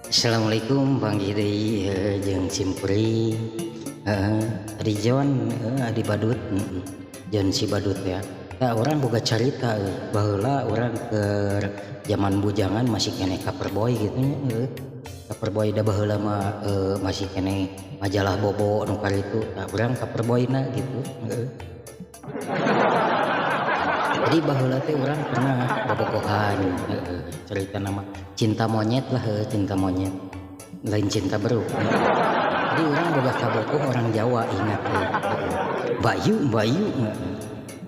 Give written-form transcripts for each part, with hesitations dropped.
Assalamualaikum Bang Giri jeung Simpuri Adi John Adi Badut John si Badut ya. Nah, orang boga carita baheula orang ke zaman bujangan masih kene Coverboy gitu nya. Coverboy da baheula mah masih kene majalah Bobo nu karitu. Nah, urang Coverboyna gitu. Jadi baheula teh urang pernah bobogohan cerita nama cinta monyet lah, cinta monyet lain cinta beruk. Jadi orang boga kabogoh orang Jawa ingat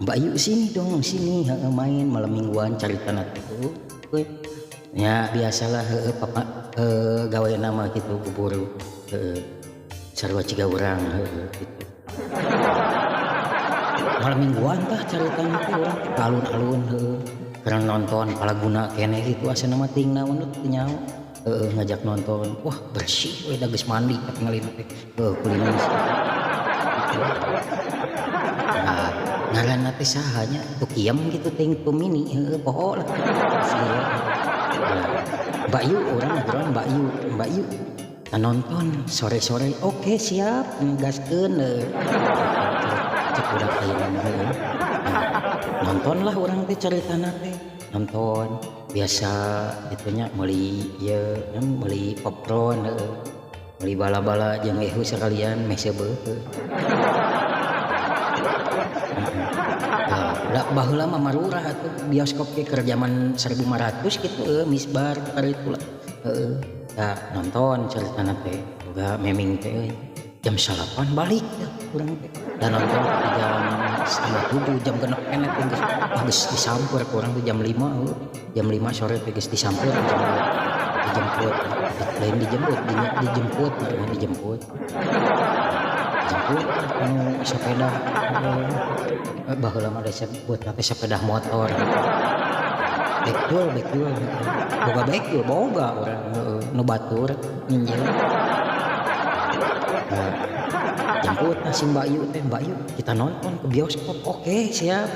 Mbak Yu sini dong sini main malam mingguan cerita tuh ya biasalah papa gawe nama gitu buburu sarua ciga urang gitu. Malam mingguan tah ceritanya teh urang alun-alun karena nonton palaguna kene gitu asa nama ting naon teh nyaho ngajak nonton wah bersih we da geus mandi katingalin teh kulinis nah ngaranna teh saha nya Tukiam gitu ting Tumini poho lah Mbak Yu urang ngaran Mbak Yu nonton sore-sore oke siap gaskeun cek udah kayak nonton lah orang teh ceritana teh nonton biasa itunya meuli ya meuli popcorn meuli bala-bala jeung ehu sekalian mesebeuh da baheula mah marurah atuh bioskop ke keur zaman 1500 kitu misbar karitu lah da nonton ceritana teh boga meming teh jam 8 balik ya kurang teh dan nonton jam 6:30 jam genep kene teh geus disamper kurang tuh jam 5 sore teh geus disamper dijemput lain dijemput anu sepeda baheula mah da buat teh sepeda motor bekul boga urang nu batur ninjil jemput si Mbak Yu teh Mbak Yu kita nonton ke bioskop oke siap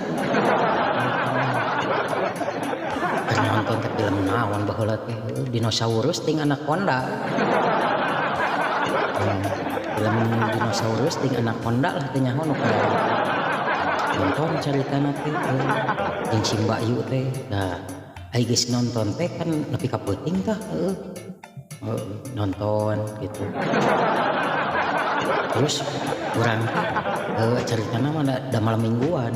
karena nonton ke film naon baheula teh dinosaurus ting anaconda film dinosaurus ting anaconda lah teh nyaho nu nonton caritana teh jeung si Mbak Yu teh nah ai geus nonton teh kan nepi ka peuting tah nonton gitu terus urang ceritana mah da malam mingguan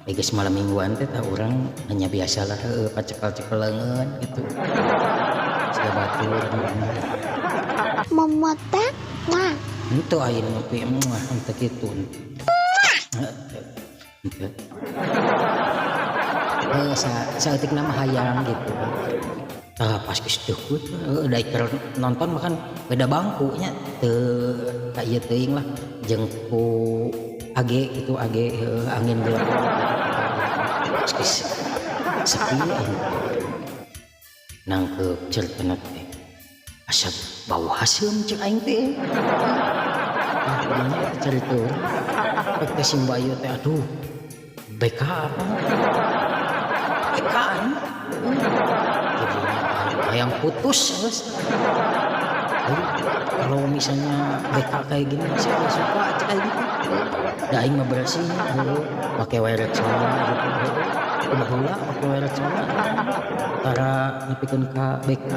geus malam mingguan teh tah urang hanya biasalah pacekel-cekel leungeun gitu siga batur memotak mah henteu aya nepi mah henteu kitu saeutikna mah hayang gitu pas geus deukeut da keur nonton makan beda bangkunya teu ka ieu teuing lah jeung ku age gitu angin gelap geus sepi nangkep ceritana teh asa bau haseum cek aing teh nah carita urang teh si Mbak Yu teh aduh BK apa BK-an yang putus kalau misalnya BK kayak gini saya gak suka kayak gitu da aing mah bersih pakai wire Rexona gitu baheula pakai wire Rexona tara nepikeun ka BK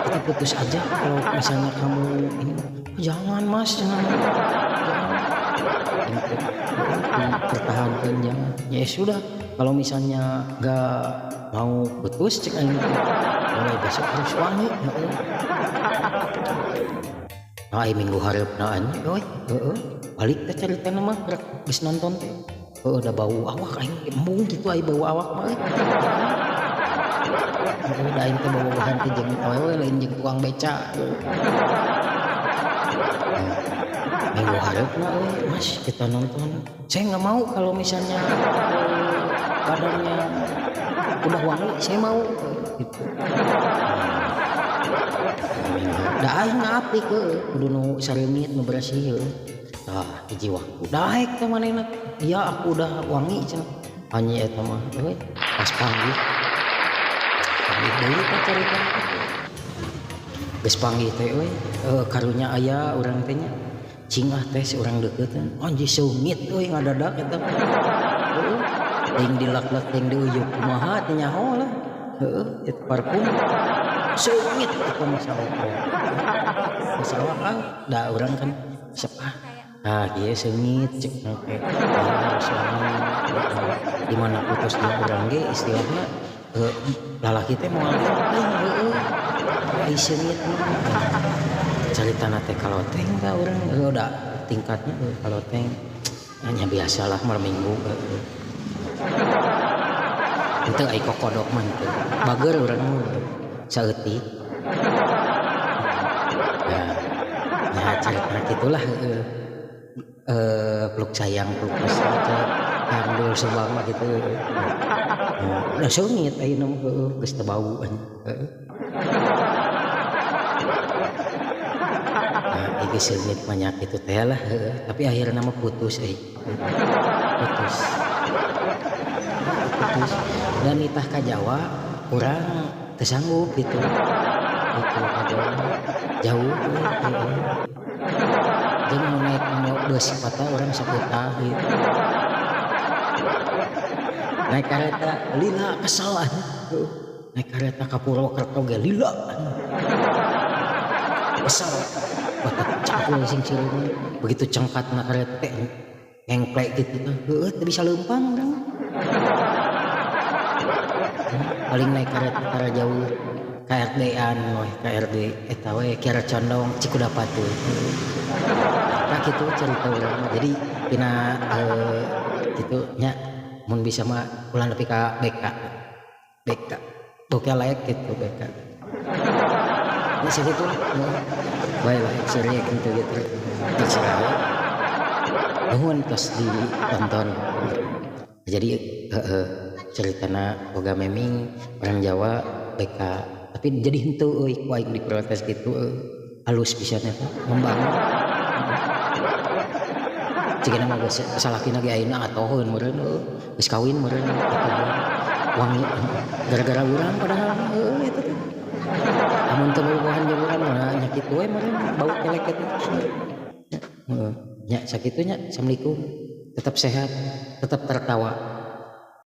kita putus aja kalau misalnya kamu ini jangan mas jangan pertahankan jangan ya sudah kalau misalnya gak mau putus cek aing mulai besok harus wangi nah minggu hareupna anjing balik teh caritana mah geus nonton teh udah bau awak aing embung gitu ai bau awak mah udah aing teh bau bahan teh jeung awewe lain jeung tukang beca minggu hareupna mas kita nonton saya nggak mau kalau misalnya badannya udah wangi saya mau gitu da aing ngaapi ke kudu nu sareumit nu bersih tah hiji waktu daek teh manehna iya aku udah wangi cenah anyi eta mah pas panggih panggih deui teh carita geus panggih teh euy karunya aya urang teh nya cing teh urang deukeut anjing seungit euy ngadadak eta heueuh ting dilak-lak ting diuyuk kumaha teh nyaho lah heueuh eta parfum seungit eta masalah da urang kan sepah kieu seungit cek teh harus dimana putus jeung urang ge istilahna lalaki teh moal penting heueuh ai seungit caritana teh kaloteng ka urang da tingkatnya kaloteng nya biasalah malam minggu henteu ai kokodok mah teu bager urang saeutik ya caritana kitulah peluk sayang peluk mesra kandul subang mah gitu udah seungit ayeuna mah geus teu bau iki seungit banyak itu teh lah tapi akhirnya mah putus putus dan nitah ka Jawa urang teu sanggup gitu ka Jawa jauh jeung mau naik bus kota urang saputa gitu naik kereta lila kesel naik kereta ka Purwokerto ge lila kesel otak cakul sing cileun begitu cengkatna kereta ngengklek gitu heueuh teu bisa leumpang urang paling naik kereta tara jauh KRD-an weh KRD eta we Kiara Condong Cikudapatuh nah kitu cerita urang jadi pina kitu nya mun bisa mah ulah nepi ka BK bokelek gitu BK ya segitu bae lah seri kitu gitu terserah nuhun tos ditonton jadi ceritana boga meming orang Jawa BK tapi jadi henteu euy ku aing diprotes gitu halus pisan eta membangun cigana mah geus salakina ge ayeuna atoheun meureun geus kawin meureun wangi gara-gara urang padahal eta teh amun teu bobogohan jeung urang mah nya kitu we meureun bau kelek eta nya sakitu nya assalamualaikum tetap sehat tetap tertawa